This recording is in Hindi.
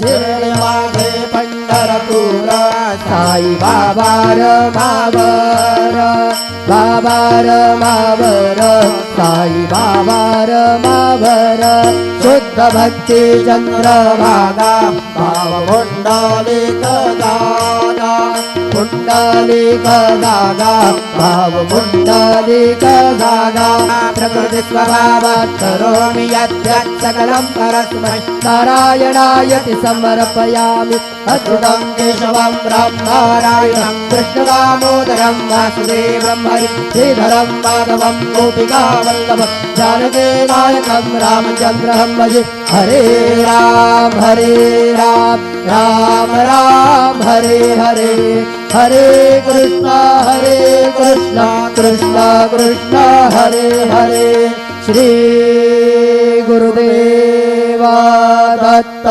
शिर्डी मागे पंढरपूर साई बाबा रमावर बाबा रमावर साई बाबा रमावर शुद्ध भक्ती चंद्रभागा भाव कुंडलिक दादा कुंडलिक दादा भाव कुंडलिक दादा प्रकृति स्वभावात् करोमि यद्यत् सकलं परस्मै नारायणायति समर्पयामि अच्युतं केशवं ब्रह्मनारायणं कृष्णदामोदरं वासुदेवं हरि श्रीधरं माधवं गोपिकावल्लभं जानकी नायकं रामचन्द्रं भजे हरे राम राम राम हरे हरे हरे कृष्णा कृष्णा कृष्णा हरे हरे श्री गुरुदेवा दत्त।